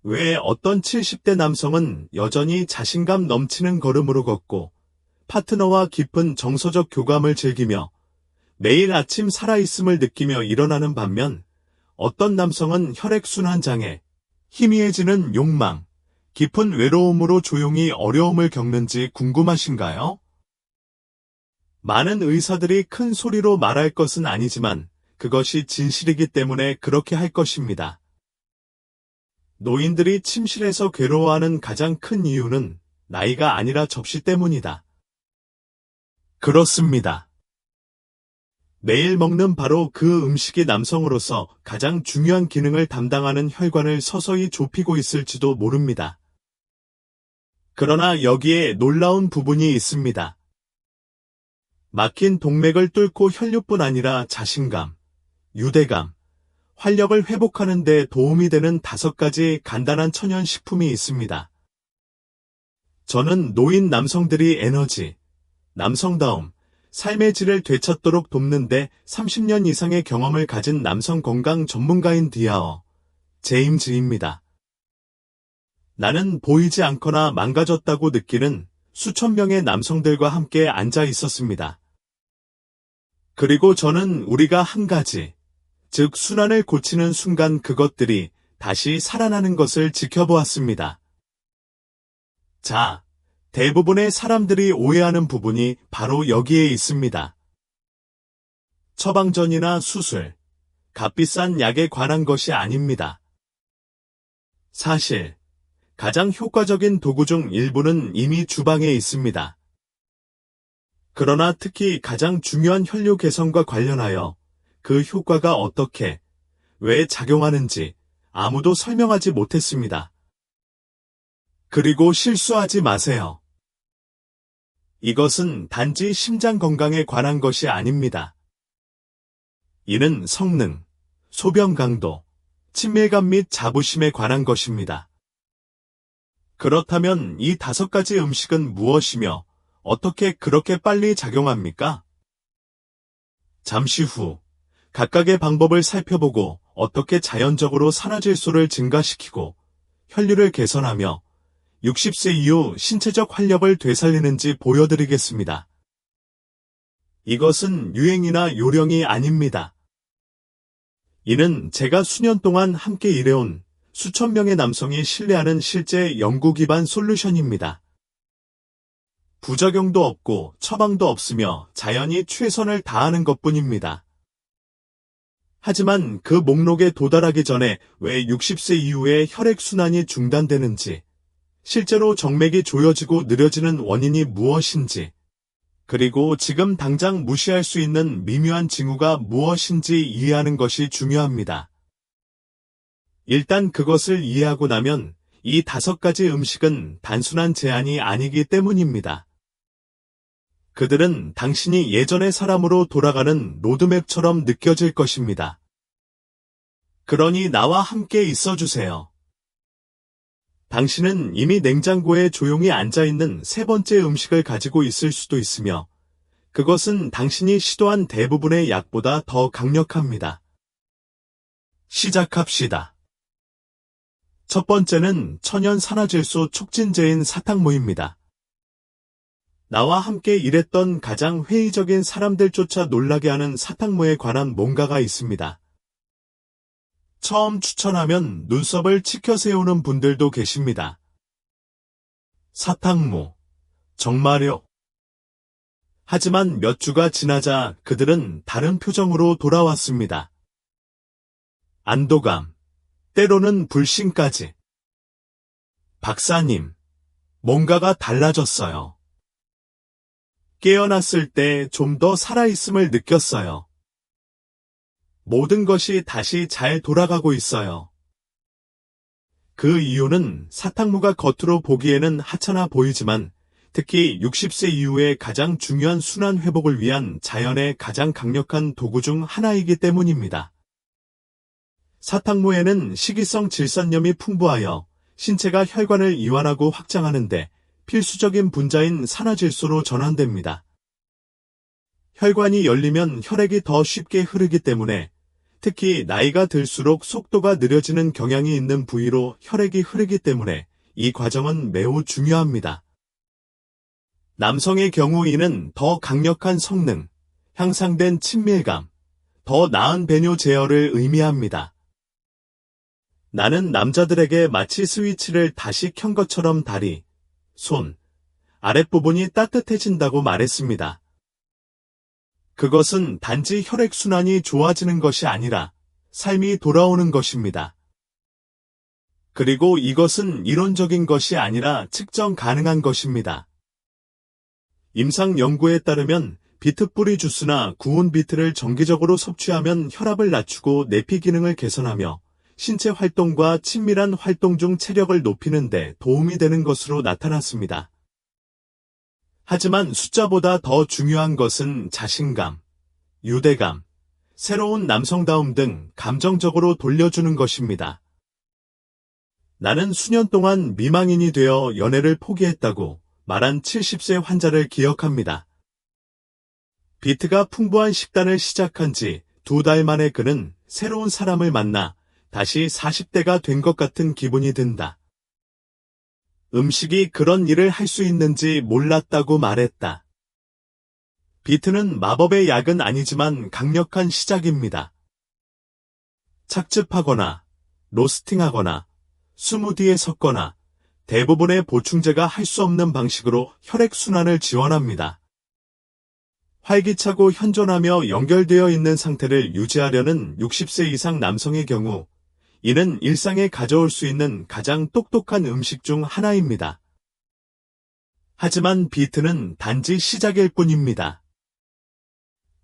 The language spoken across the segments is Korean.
왜 어떤 70대 남성은 여전히 자신감 넘치는 걸음으로 걷고 파트너와 깊은 정서적 교감을 즐기며 매일 아침 살아있음을 느끼며 일어나는 반면 어떤 남성은 혈액순환 장애, 희미해지는 욕망, 깊은 외로움으로 조용히 어려움을 겪는지 궁금하신가요? 많은 의사들이 큰 소리로 말할 것은 아니지만 그것이 진실이기 때문에 그렇게 할 것입니다. 노인들이 침실에서 괴로워하는 가장 큰 이유는 나이가 아니라 접시 때문이다. 그렇습니다. 매일 먹는 바로 그 음식이 남성으로서 가장 중요한 기능을 담당하는 혈관을 서서히 좁히고 있을지도 모릅니다. 그러나 여기에 놀라운 부분이 있습니다. 막힌 동맥을 뚫고 혈류뿐 아니라 자신감, 유대감, 활력을 회복하는 데 도움이 되는 5가지 간단한 천연 식품이 있습니다. 저는 노인 남성들이 에너지, 남성다움, 삶의 질을 되찾도록 돕는데 30년 이상의 경험을 가진 남성 건강 전문가인 디아어, 제임즈입니다. 나는 보이지 않거나 망가졌다고 느끼는 수천 명의 남성들과 함께 앉아 있었습니다. 그리고 저는 우리가 한 가지, 즉 순환을 고치는 순간 그것들이 다시 살아나는 것을 지켜보았습니다. 자, 대부분의 사람들이 오해하는 부분이 바로 여기에 있습니다. 처방전이나 수술, 값비싼 약에 관한 것이 아닙니다. 사실, 가장 효과적인 도구 중 일부는 이미 주방에 있습니다. 그러나 특히 가장 중요한 혈류 개선과 관련하여 그 효과가 어떻게, 왜 작용하는지 아무도 설명하지 못했습니다. 그리고 실수하지 마세요. 이것은 단지 심장 건강에 관한 것이 아닙니다. 이는 성능, 소변 강도, 친밀감 및 자부심에 관한 것입니다. 그렇다면 이 5가지 음식은 무엇이며 어떻게 그렇게 빨리 작용합니까? 잠시 후 각각의 방법을 살펴보고 어떻게 자연적으로 산화질소를 증가시키고 혈류를 개선하며 60세 이후 신체적 활력을 되살리는지 보여드리겠습니다. 이것은 유행이나 요령이 아닙니다. 이는 제가 수년 동안 함께 일해온 수천 명의 남성이 신뢰하는 실제 연구 기반 솔루션입니다. 부작용도 없고 처방도 없으며 자연히 최선을 다하는 것뿐입니다. 하지만 그 목록에 도달하기 전에 왜 60세 이후에 혈액순환이 중단되는지, 실제로 정맥이 조여지고 느려지는 원인이 무엇인지, 그리고 지금 당장 무시할 수 있는 미묘한 징후가 무엇인지 이해하는 것이 중요합니다. 일단 그것을 이해하고 나면 이 5가지 음식은 단순한 제안이 아니기 때문입니다. 그들은 당신이 예전의 사람으로 돌아가는 로드맵처럼 느껴질 것입니다. 그러니 나와 함께 있어주세요. 당신은 이미 냉장고에 조용히 앉아있는 3번째 음식을 가지고 있을 수도 있으며 그것은 당신이 시도한 대부분의 약보다 더 강력합니다. 시작합시다. 첫 번째는 천연 산화질소 촉진제인 사탕무입니다. 나와 함께 일했던 가장 회의적인 사람들조차 놀라게 하는 사탕무에 관한 뭔가가 있습니다. 처음 추천하면 눈썹을 치켜세우는 분들도 계십니다. 사탕무, 정말요? 하지만 몇 주가 지나자 그들은 다른 표정으로 돌아왔습니다. 안도감, 때로는 불신까지. 박사님, 뭔가가 달라졌어요. 깨어났을 때 좀 더 살아있음을 느꼈어요. 모든 것이 다시 잘 돌아가고 있어요. 그 이유는 사탕무가 겉으로 보기에는 하찮아 보이지만 특히 60세 이후에 가장 중요한 순환 회복을 위한 자연의 가장 강력한 도구 중 하나이기 때문입니다. 사탕무에는 식이성 질산염이 풍부하여 신체가 혈관을 이완하고 확장하는 데 필수적인 분자인 산화질소로 전환됩니다. 혈관이 열리면 혈액이 더 쉽게 흐르기 때문에 특히 나이가 들수록 속도가 느려지는 경향이 있는 부위로 혈액이 흐르기 때문에 이 과정은 매우 중요합니다. 남성의 경우 이는 더 강력한 성능, 향상된 친밀감, 더 나은 배뇨 제어를 의미합니다. 나는 남자들에게 마치 스위치를 다시 켠 것처럼 다리, 손, 아랫부분이 따뜻해진다고 말했습니다. 그것은 단지 혈액순환이 좋아지는 것이 아니라 삶이 돌아오는 것입니다. 그리고 이것은 이론적인 것이 아니라 측정 가능한 것입니다. 임상 연구에 따르면 비트 뿌리 주스나 구운 비트를 정기적으로 섭취하면 혈압을 낮추고 내피 기능을 개선하며 신체 활동과 친밀한 활동 중 체력을 높이는 데 도움이 되는 것으로 나타났습니다. 하지만 숫자보다 더 중요한 것은 자신감, 유대감, 새로운 남성다움 등 감정적으로 돌려주는 것입니다. 나는 수년 동안 미망인이 되어 연애를 포기했다고 말한 70세 환자를 기억합니다. 비트가 풍부한 식단을 시작한 지 2달 만에 그는 새로운 사람을 만나 다시 40대가 된 것 같은 기분이 든다. 음식이 그런 일을 할 수 있는지 몰랐다고 말했다. 비트는 마법의 약은 아니지만 강력한 시작입니다. 착즙하거나, 로스팅하거나, 스무디에 섞거나, 대부분의 보충제가 할 수 없는 방식으로 혈액순환을 지원합니다. 활기차고 현존하며 연결되어 있는 상태를 유지하려는 60세 이상 남성의 경우, 이는 일상에 가져올 수 있는 가장 똑똑한 음식 중 하나입니다. 하지만 비트는 단지 시작일 뿐입니다.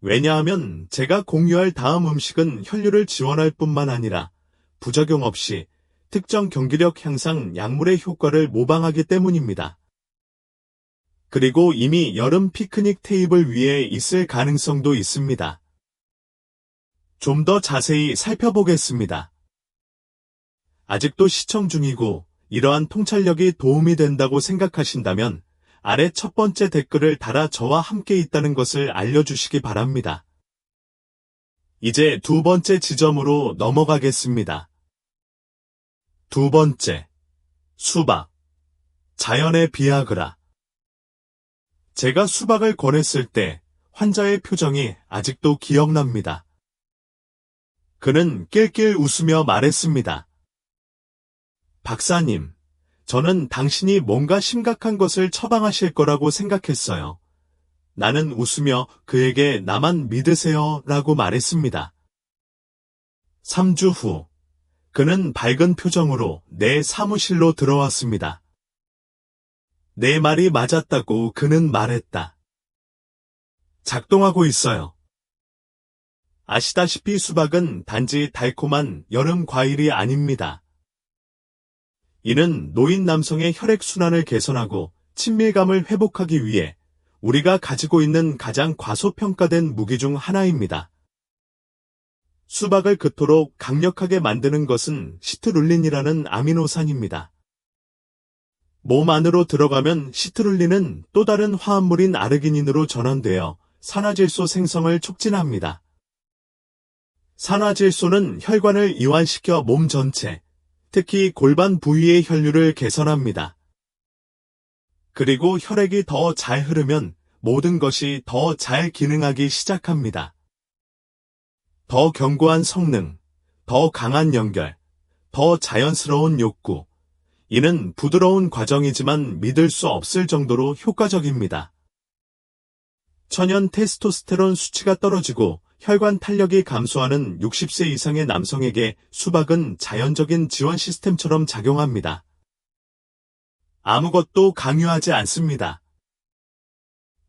왜냐하면 제가 공유할 다음 음식은 혈류를 지원할 뿐만 아니라 부작용 없이 특정 경기력 향상 약물의 효과를 모방하기 때문입니다. 그리고 이미 여름 피크닉 테이블 위에 있을 가능성도 있습니다. 좀 더 자세히 살펴보겠습니다. 아직도 시청 중이고 이러한 통찰력이 도움이 된다고 생각하신다면 아래 첫 번째 댓글을 달아 저와 함께 있다는 것을 알려주시기 바랍니다. 이제 두 번째 지점으로 넘어가겠습니다. 두 번째, 수박. 자연의 비아그라. 제가 수박을 권했을 때 환자의 표정이 아직도 기억납니다. 그는 낄낄 웃으며 말했습니다. 박사님, 저는 당신이 뭔가 심각한 것을 처방하실 거라고 생각했어요. 나는 웃으며 그에게 나만 믿으세요 라고 말했습니다. 3주 후, 그는 밝은 표정으로 내 사무실로 들어왔습니다. 내 말이 맞았다고 그는 말했다. 작동하고 있어요. 아시다시피 수박은 단지 달콤한 여름 과일이 아닙니다. 이는 노인 남성의 혈액순환을 개선하고 친밀감을 회복하기 위해 우리가 가지고 있는 가장 과소평가된 무기 중 하나입니다. 수박을 그토록 강력하게 만드는 것은 시트룰린이라는 아미노산입니다. 몸 안으로 들어가면 시트룰린은 또 다른 화합물인 아르기닌으로 전환되어 산화질소 생성을 촉진합니다. 산화질소는 혈관을 이완시켜 몸 전체, 특히 골반 부위의 혈류를 개선합니다. 그리고 혈액이 더 잘 흐르면 모든 것이 더 잘 기능하기 시작합니다. 더 견고한 성능, 더 강한 연결, 더 자연스러운 욕구. 이는 부드러운 과정이지만 믿을 수 없을 정도로 효과적입니다. 천연 테스토스테론 수치가 떨어지고 혈관 탄력이 감소하는 60세 이상의 남성에게 수박은 자연적인 지원 시스템처럼 작용합니다. 아무것도 강요하지 않습니다.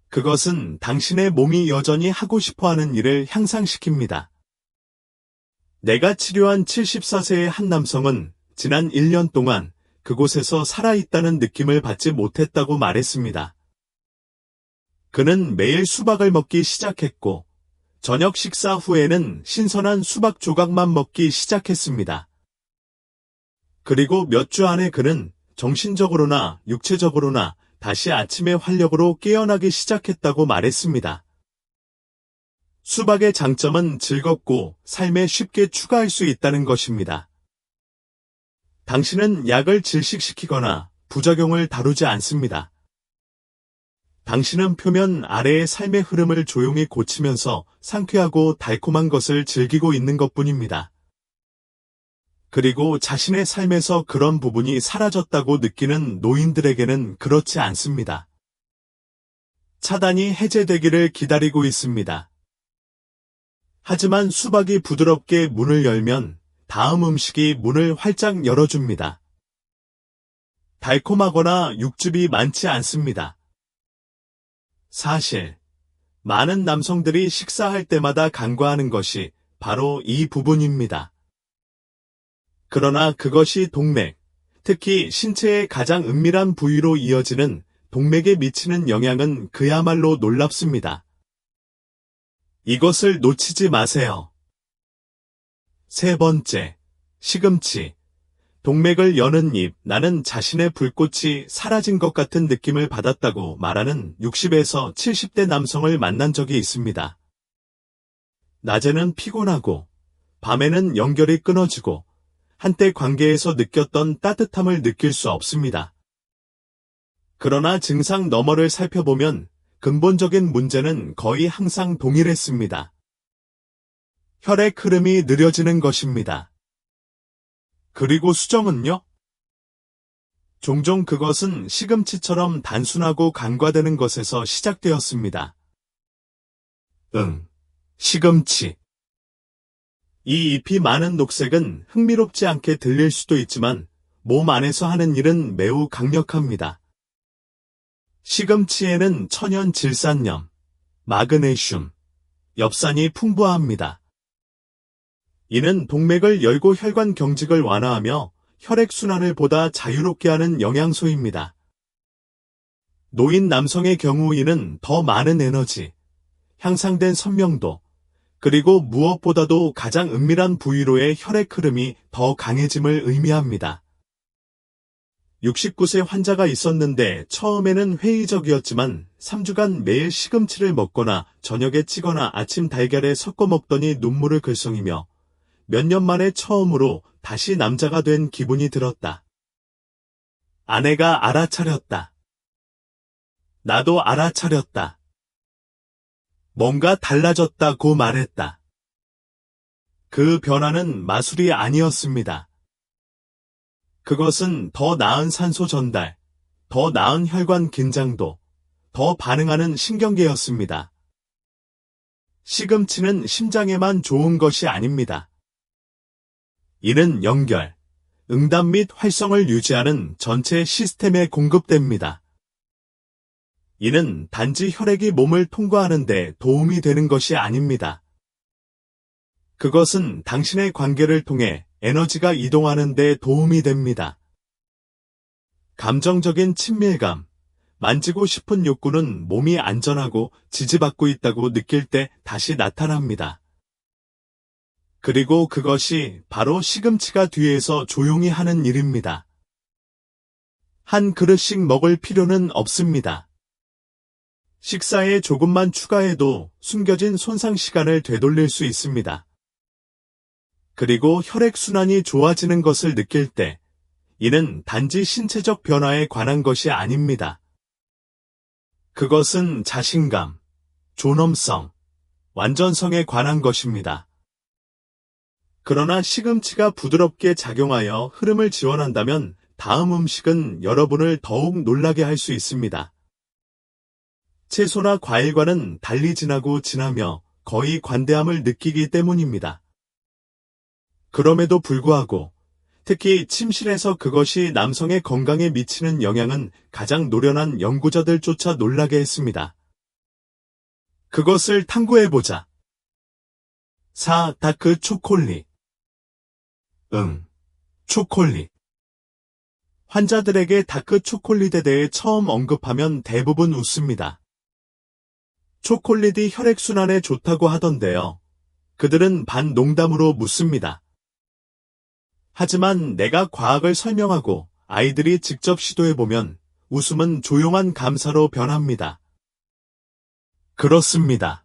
그것은 당신의 몸이 여전히 하고 싶어하는 일을 향상시킵니다. 내가 치료한 74세의 한 남성은 지난 1년 동안 그곳에서 살아있다는 느낌을 받지 못했다고 말했습니다. 그는 매일 수박을 먹기 시작했고 저녁 식사 후에는 신선한 수박 조각만 먹기 시작했습니다. 그리고 몇 주 안에 그는 정신적으로나 육체적으로나 다시 아침의 활력으로 깨어나기 시작했다고 말했습니다. 수박의 장점은 즐겁고 삶에 쉽게 추가할 수 있다는 것입니다. 당신은 약을 질식시키거나 부작용을 다루지 않습니다. 당신은 표면 아래의 삶의 흐름을 조용히 고치면서 상쾌하고 달콤한 것을 즐기고 있는 것뿐입니다. 그리고 자신의 삶에서 그런 부분이 사라졌다고 느끼는 노인들에게는 그렇지 않습니다. 차단이 해제되기를 기다리고 있습니다. 하지만 수박이 부드럽게 문을 열면 다음 음식이 문을 활짝 열어줍니다. 달콤하거나 육즙이 많지 않습니다. 사실, 많은 남성들이 식사할 때마다 간과하는 것이 바로 이 부분입니다. 그러나 그것이 동맥, 특히 신체의 가장 은밀한 부위로 이어지는 동맥에 미치는 영향은 그야말로 놀랍습니다. 이것을 놓치지 마세요. 세 번째, 시금치. 동맥을 여는 잎, 나는 자신의 불꽃이 사라진 것 같은 느낌을 받았다고 말하는 60에서 70대 남성을 만난 적이 있습니다. 낮에는 피곤하고, 밤에는 연결이 끊어지고, 한때 관계에서 느꼈던 따뜻함을 느낄 수 없습니다. 그러나 증상 너머를 살펴보면 근본적인 문제는 거의 항상 동일했습니다. 혈액 흐름이 느려지는 것입니다. 그리고 수정은요? 종종 그것은 시금치처럼 단순하고 간과되는 것에서 시작되었습니다. 시금치. 이 잎이 많은 녹색은 흥미롭지 않게 들릴 수도 있지만 몸 안에서 하는 일은 매우 강력합니다. 시금치에는 천연 질산염, 마그네슘, 엽산이 풍부합니다. 이는 동맥을 열고 혈관 경직을 완화하며 혈액순환을 보다 자유롭게 하는 영양소입니다. 노인 남성의 경우 이는 더 많은 에너지, 향상된 선명도, 그리고 무엇보다도 가장 은밀한 부위로의 혈액 흐름이 더 강해짐을 의미합니다. 69세 환자가 있었는데 처음에는 회의적이었지만 3주간 매일 시금치를 먹거나 저녁에 찌거나 아침 달걀에 섞어 먹더니 눈물을 글썽이며 몇 년 만에 처음으로 다시 남자가 된 기분이 들었다. 아내가 알아차렸다. 나도 알아차렸다. 뭔가 달라졌다고 말했다. 그 변화는 마술이 아니었습니다. 그것은 더 나은 산소 전달, 더 나은 혈관 긴장도, 더 반응하는 신경계였습니다. 시금치는 심장에만 좋은 것이 아닙니다. 이는 연결, 응답 및 활성을 유지하는 전체 시스템에 공급됩니다. 이는 단지 혈액이 몸을 통과하는 데 도움이 되는 것이 아닙니다. 그것은 당신의 관계를 통해 에너지가 이동하는 데 도움이 됩니다. 감정적인 친밀감, 만지고 싶은 욕구는 몸이 안전하고 지지받고 있다고 느낄 때 다시 나타납니다. 그리고 그것이 바로 시금치가 뒤에서 조용히 하는 일입니다. 한 그릇씩 먹을 필요는 없습니다. 식사에 조금만 추가해도 숨겨진 손상 시간을 되돌릴 수 있습니다. 그리고 혈액순환이 좋아지는 것을 느낄 때, 이는 단지 신체적 변화에 관한 것이 아닙니다. 그것은 자신감, 존엄성, 완전성에 관한 것입니다. 그러나 시금치가 부드럽게 작용하여 흐름을 지원한다면 다음 음식은 여러분을 더욱 놀라게 할 수 있습니다. 채소나 과일과는 달리 진하고 진하며 거의 관대함을 느끼기 때문입니다. 그럼에도 불구하고 특히 침실에서 그것이 남성의 건강에 미치는 영향은 가장 노련한 연구자들조차 놀라게 했습니다. 그것을 탐구해보자. 4. 다크 초콜릿. 초콜릿. 환자들에게 다크 초콜릿에 대해 처음 언급하면 대부분 웃습니다. 초콜릿이 혈액순환에 좋다고 하던데요. 그들은 반 농담으로 묻습니다. 하지만 내가 과학을 설명하고 아이들이 직접 시도해보면 웃음은 조용한 감사로 변합니다. 그렇습니다.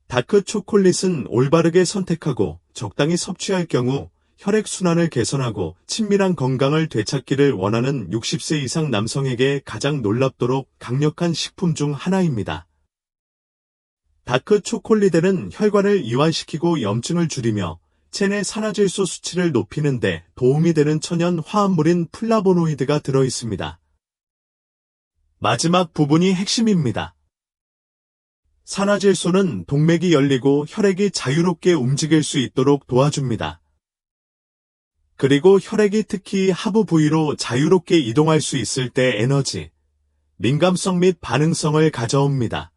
다크 초콜릿은 올바르게 선택하고 적당히 섭취할 경우 혈액순환을 개선하고 친밀한 건강을 되찾기를 원하는 60세 이상 남성에게 가장 놀랍도록 강력한 식품 중 하나입니다. 다크 초콜릿에는 혈관을 이완시키고 염증을 줄이며 체내 산화질소 수치를 높이는 데 도움이 되는 천연 화합물인 플라보노이드가 들어있습니다. 마지막 부분이 핵심입니다. 산화질소는 동맥이 열리고 혈액이 자유롭게 움직일 수 있도록 도와줍니다. 그리고 혈액이 특히 하부 부위로 자유롭게 이동할 수 있을 때 에너지, 민감성 및 반응성을 가져옵니다.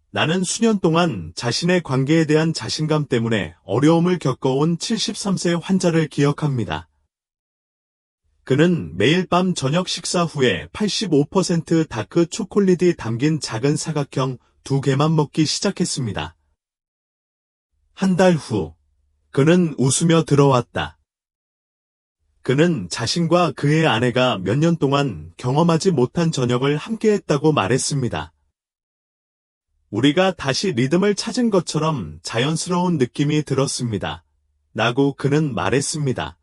나는 수년 동안 자신의 관계에 대한 자신감 때문에 어려움을 겪어온 73세 환자를 기억합니다. 그는 매일 밤 저녁 식사 후에 85% 다크 초콜릿이 담긴 작은 사각형 2개만 먹기 시작했습니다. 한 달 후, 그는 웃으며 들어왔다. 그는 자신과 그의 아내가 몇 년 동안 경험하지 못한 저녁을 함께했다고 말했습니다. 우리가 다시 리듬을 찾은 것처럼 자연스러운 느낌이 들었습니다. 라고 그는 말했습니다.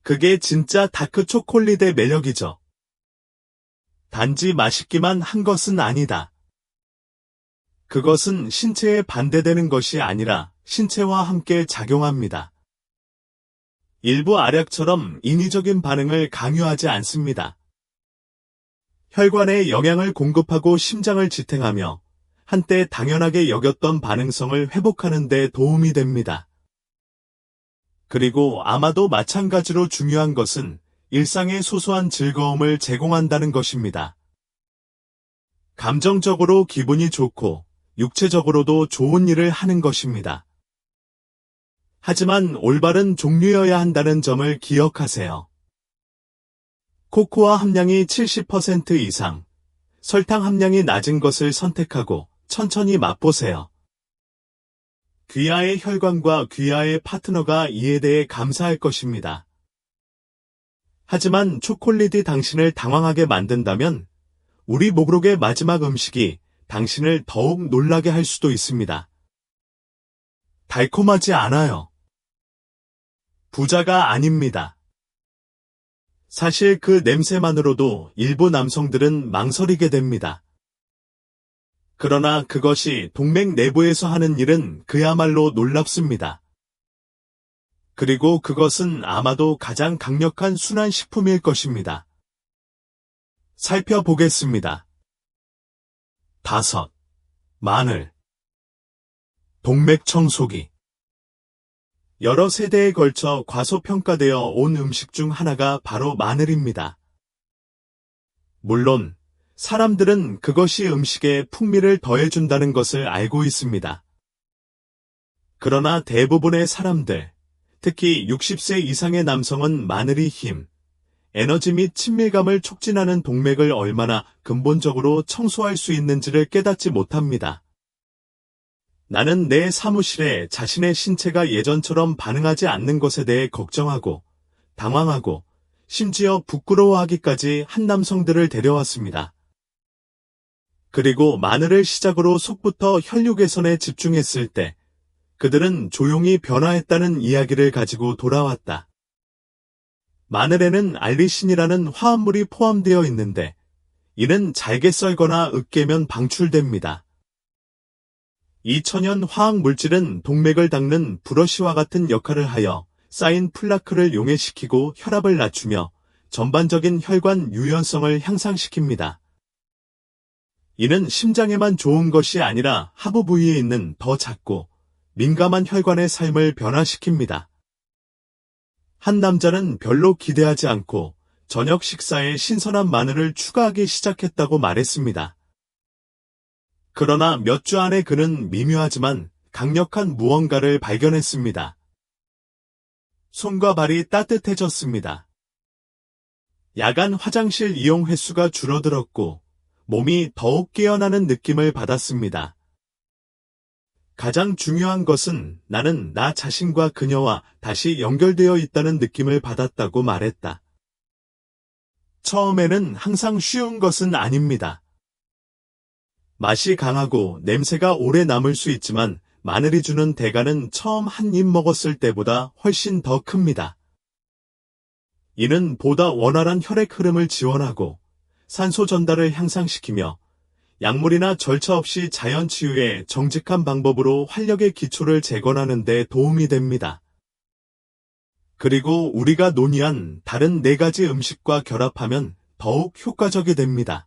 그게 진짜 다크 초콜릿의 매력이죠. 단지 맛있기만 한 것은 아니다. 그것은 신체에 반대되는 것이 아니라 신체와 함께 작용합니다. 일부 알약처럼 인위적인 반응을 강요하지 않습니다. 혈관에 영양을 공급하고 심장을 지탱하며 한때 당연하게 여겼던 반응성을 회복하는 데 도움이 됩니다. 그리고 아마도 마찬가지로 중요한 것은 일상의 소소한 즐거움을 제공한다는 것입니다. 감정적으로 기분이 좋고 육체적으로도 좋은 일을 하는 것입니다. 하지만 올바른 종류여야 한다는 점을 기억하세요. 코코아 함량이 70% 이상, 설탕 함량이 낮은 것을 선택하고 천천히 맛보세요. 귀하의 혈관과 귀하의 파트너가 이에 대해 감사할 것입니다. 하지만 초콜릿이 당신을 당황하게 만든다면 우리 목록의 마지막 음식이 당신을 더욱 놀라게 할 수도 있습니다. 달콤하지 않아요. 부자가 아닙니다. 사실 그 냄새만으로도 일부 남성들은 망설이게 됩니다. 그러나 그것이 동맥 내부에서 하는 일은 그야말로 놀랍습니다. 그리고 그것은 아마도 가장 강력한 순환식품일 것입니다. 살펴보겠습니다. 5. 마늘. 동맥 청소기. 여러 세대에 걸쳐 과소평가되어 온 음식 중 하나가 바로 마늘입니다. 물론 사람들은 그것이 음식에 풍미를 더해준다는 것을 알고 있습니다. 그러나 대부분의 사람들, 특히 60세 이상의 남성은 마늘이 힘, 에너지 및 친밀감을 촉진하는 동맥을 얼마나 근본적으로 청소할 수 있는지를 깨닫지 못합니다. 나는 내 사무실에 자신의 신체가 예전처럼 반응하지 않는 것에 대해 걱정하고, 당황하고, 심지어 부끄러워하기까지 한 남성들을 데려왔습니다. 그리고 마늘을 시작으로 속부터 혈류 개선에 집중했을 때, 그들은 조용히 변화했다는 이야기를 가지고 돌아왔다. 마늘에는 알리신이라는 화합물이 포함되어 있는데, 이는 잘게 썰거나 으깨면 방출됩니다. 이 천연 화학 물질은 동맥을 닦는 브러쉬와 같은 역할을 하여 쌓인 플라크를 용해시키고 혈압을 낮추며 전반적인 혈관 유연성을 향상시킵니다. 이는 심장에만 좋은 것이 아니라 하부 부위에 있는 더 작고 민감한 혈관의 삶을 변화시킵니다. 한 남자는 별로 기대하지 않고 저녁 식사에 신선한 마늘을 추가하기 시작했다고 말했습니다. 그러나 몇 주 안에 그는 미묘하지만 강력한 무언가를 발견했습니다. 손과 발이 따뜻해졌습니다. 야간 화장실 이용 횟수가 줄어들었고 몸이 더욱 깨어나는 느낌을 받았습니다. 가장 중요한 것은 나는 나 자신과 그녀와 다시 연결되어 있다는 느낌을 받았다고 말했다. 처음에는 항상 쉬운 것은 아닙니다. 맛이 강하고 냄새가 오래 남을 수 있지만 마늘이 주는 대가는 처음 한 입 먹었을 때보다 훨씬 더 큽니다. 이는 보다 원활한 혈액 흐름을 지원하고 산소 전달을 향상시키며 약물이나 절차 없이 자연 치유의 정직한 방법으로 활력의 기초를 재건하는 데 도움이 됩니다. 그리고 우리가 논의한 다른 4가지 음식과 결합하면 더욱 효과적이 됩니다.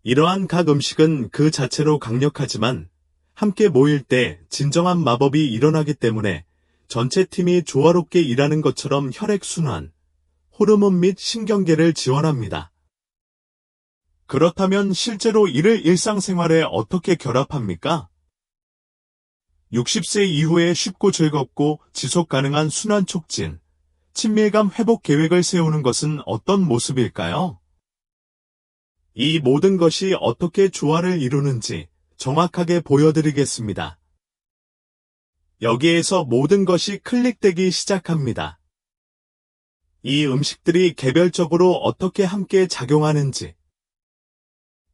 이러한 각 음식은 그 자체로 강력하지만 함께 모일 때 진정한 마법이 일어나기 때문에 전체 팀이 조화롭게 일하는 것처럼 혈액순환, 호르몬 및 신경계를 지원합니다. 그렇다면 실제로 이를 일상생활에 어떻게 결합합니까? 60세 이후에 쉽고 즐겁고 지속 가능한 순환 촉진, 친밀감 회복 계획을 세우는 것은 어떤 모습일까요? 이 모든 것이 어떻게 조화를 이루는지 정확하게 보여드리겠습니다. 여기에서 모든 것이 클릭되기 시작합니다. 이 음식들이 개별적으로 어떻게 함께 작용하는지.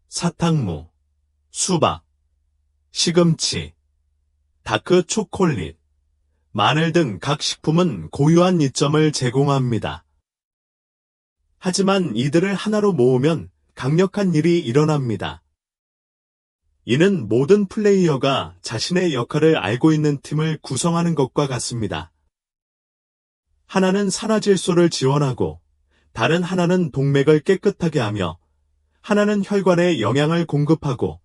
사탕무, 수박, 시금치, 다크 초콜릿, 마늘 등 각 식품은 고유한 이점을 제공합니다. 하지만 이들을 하나로 모으면 강력한 일이 일어납니다. 이는 모든 플레이어가 자신의 역할을 알고 있는 팀을 구성하는 것과 같습니다. 하나는 산화질소를 지원하고, 다른 하나는 동맥을 깨끗하게 하며, 하나는 혈관에 영양을 공급하고,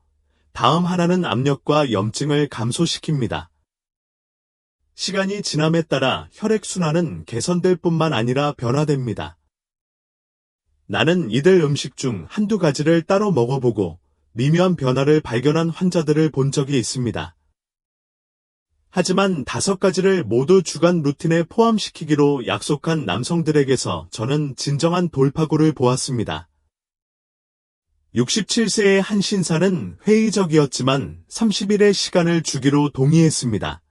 다음 하나는 압력과 염증을 감소시킵니다. 시간이 지남에 따라 혈액순환은 개선될 뿐만 아니라 변화됩니다. 나는 이들 음식 중 한두 가지를 따로 먹어보고 미묘한 변화를 발견한 환자들을 본 적이 있습니다. 하지만 5가지를 모두 주간 루틴에 포함시키기로 약속한 남성들에게서 저는 진정한 돌파구를 보았습니다. 67세의 한 신사는 회의적이었지만 30일의 시간을 주기로 동의했습니다.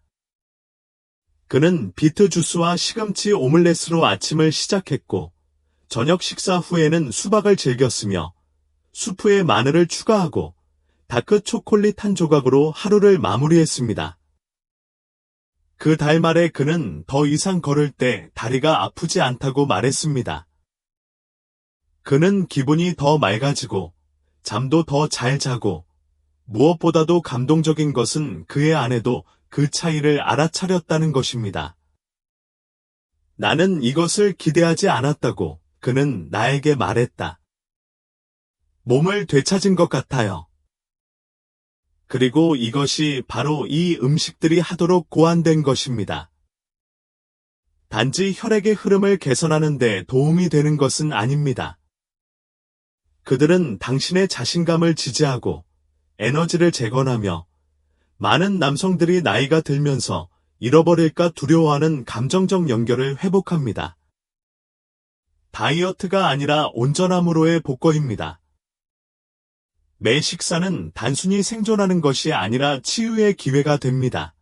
그는 비트 주스와 시금치 오믈렛으로 아침을 시작했고 저녁 식사 후에는 수박을 즐겼으며 수프에 마늘을 추가하고 다크 초콜릿 한 조각으로 하루를 마무리했습니다. 그 달 말에 그는 더 이상 걸을 때 다리가 아프지 않다고 말했습니다. 그는 기분이 더 맑아지고 잠도 더 잘 자고 무엇보다도 감동적인 것은 그의 아내도 그 차이를 알아차렸다는 것입니다. 나는 이것을 기대하지 않았다고 그는 나에게 말했다. 몸을 되찾은 것 같아요. 그리고 이것이 바로 이 음식들이 하도록 고안된 것입니다. 단지 혈액의 흐름을 개선하는 데 도움이 되는 것은 아닙니다. 그들은 당신의 자신감을 지지하고 에너지를 재건하며 많은 남성들이 나이가 들면서 잃어버릴까 두려워하는 감정적 연결을 회복합니다. 다이어트가 아니라 온전함으로의 복거입니다. 매 식사는 단순히 생존하는 것이 아니라 치유의 기회가 됩니다.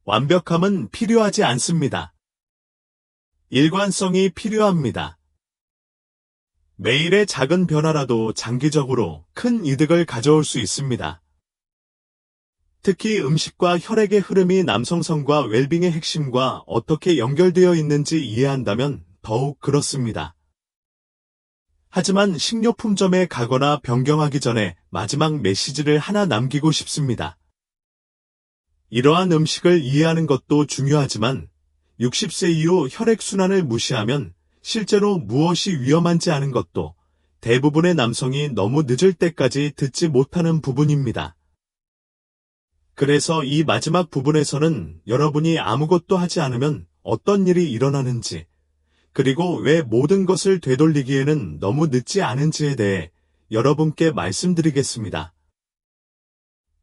완벽함은 필요하지 않습니다. 일관성이 필요합니다. 매일의 작은 변화라도 장기적으로 큰 이득을 가져올 수 있습니다. 특히 음식과 혈액의 흐름이 남성성과 웰빙의 핵심과 어떻게 연결되어 있는지 이해한다면 더욱 그렇습니다. 하지만 식료품점에 가거나 변경하기 전에 마지막 메시지를 하나 남기고 싶습니다. 이러한 음식을 이해하는 것도 중요하지만 60세 이후 혈액순환을 무시하면 실제로 무엇이 위험한지 아는 것도 대부분의 남성이 너무 늦을 때까지 듣지 못하는 부분입니다. 그래서 이 마지막 부분에서는 여러분이 아무것도 하지 않으면 어떤 일이 일어나는지, 그리고 왜 모든 것을 되돌리기에는 너무 늦지 않은지에 대해 여러분께 말씀드리겠습니다.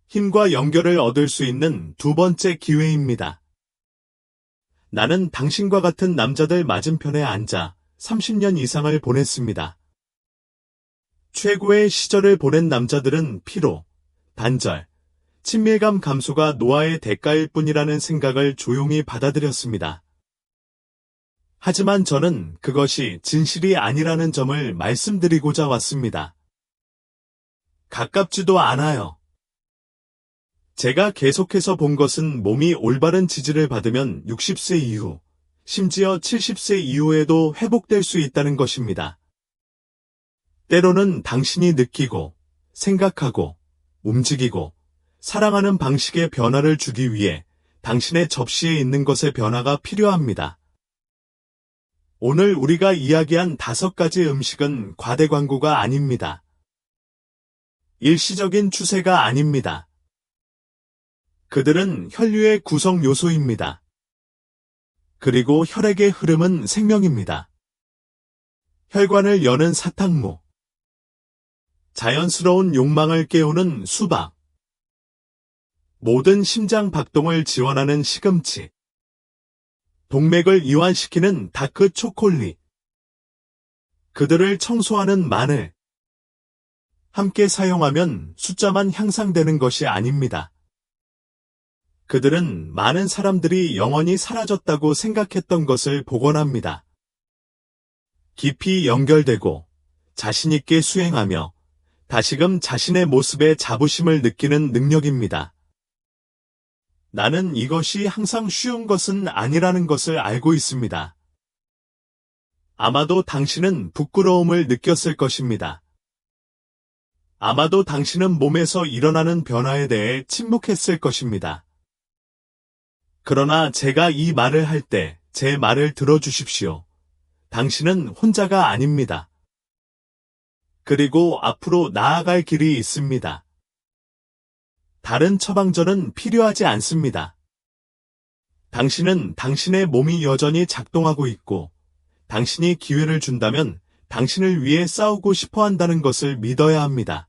힘과 연결을 얻을 수 있는 2번째 기회입니다. 나는 당신과 같은 남자들 맞은편에 앉아 30년 이상을 보냈습니다. 최고의 시절을 보낸 남자들은 피로, 단절, 친밀감 감소가 노화의 대가일 뿐이라는 생각을 조용히 받아들였습니다. 하지만 저는 그것이 진실이 아니라는 점을 말씀드리고자 왔습니다. 가깝지도 않아요. 제가 계속해서 본 것은 몸이 올바른 지지를 받으면 60세 이후, 심지어 70세 이후에도 회복될 수 있다는 것입니다. 때로는 당신이 느끼고, 생각하고, 움직이고, 사랑하는 방식의 변화를 주기 위해 당신의 접시에 있는 것의 변화가 필요합니다. 오늘 우리가 이야기한 5가지 음식은 과대 광고가 아닙니다. 일시적인 추세가 아닙니다. 그들은 혈류의 구성 요소입니다. 그리고 혈액의 흐름은 생명입니다. 혈관을 여는 사탕무, 자연스러운 욕망을 깨우는 수박, 모든 심장 박동을 지원하는 시금치, 동맥을 이완시키는 다크 초콜릿, 그들을 청소하는 마늘. 함께 사용하면 숫자만 향상되는 것이 아닙니다. 그들은 많은 사람들이 영원히 사라졌다고 생각했던 것을 복원합니다. 깊이 연결되고 자신있게 수행하며 다시금 자신의 모습에 자부심을 느끼는 능력입니다. 나는 이것이 항상 쉬운 것은 아니라는 것을 알고 있습니다. 아마도 당신은 부끄러움을 느꼈을 것입니다. 아마도 당신은 몸에서 일어나는 변화에 대해 침묵했을 것입니다. 그러나 제가 이 말을 할 때 제 말을 들어주십시오. 당신은 혼자가 아닙니다. 그리고 앞으로 나아갈 길이 있습니다. 다른 처방전은 필요하지 않습니다. 당신은 당신의 몸이 여전히 작동하고 있고, 당신이 기회를 준다면 당신을 위해 싸우고 싶어 한다는 것을 믿어야 합니다.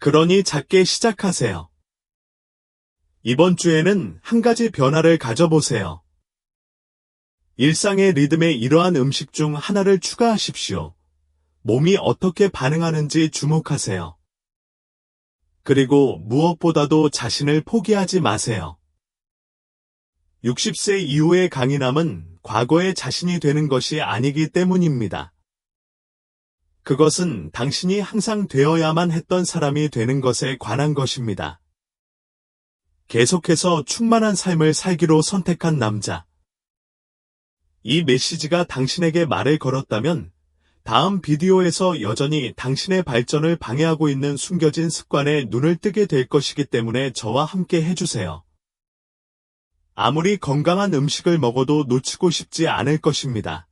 그러니 작게 시작하세요. 이번 주에는 한 가지 변화를 가져보세요. 일상의 리듬에 이러한 음식 중 하나를 추가하십시오. 몸이 어떻게 반응하는지 주목하세요. 그리고 무엇보다도 자신을 포기하지 마세요. 60세 이후의 강인함은 과거의 자신이 되는 것이 아니기 때문입니다. 그것은 당신이 항상 되어야만 했던 사람이 되는 것에 관한 것입니다. 계속해서 충만한 삶을 살기로 선택한 남자. 이 메시지가 당신에게 말을 걸었다면 다음 비디오에서 여전히 당신의 발전을 방해하고 있는 숨겨진 습관에 눈을 뜨게 될 것이기 때문에 저와 함께 해주세요. 아무리 건강한 음식을 먹어도 놓치고 싶지 않을 것입니다.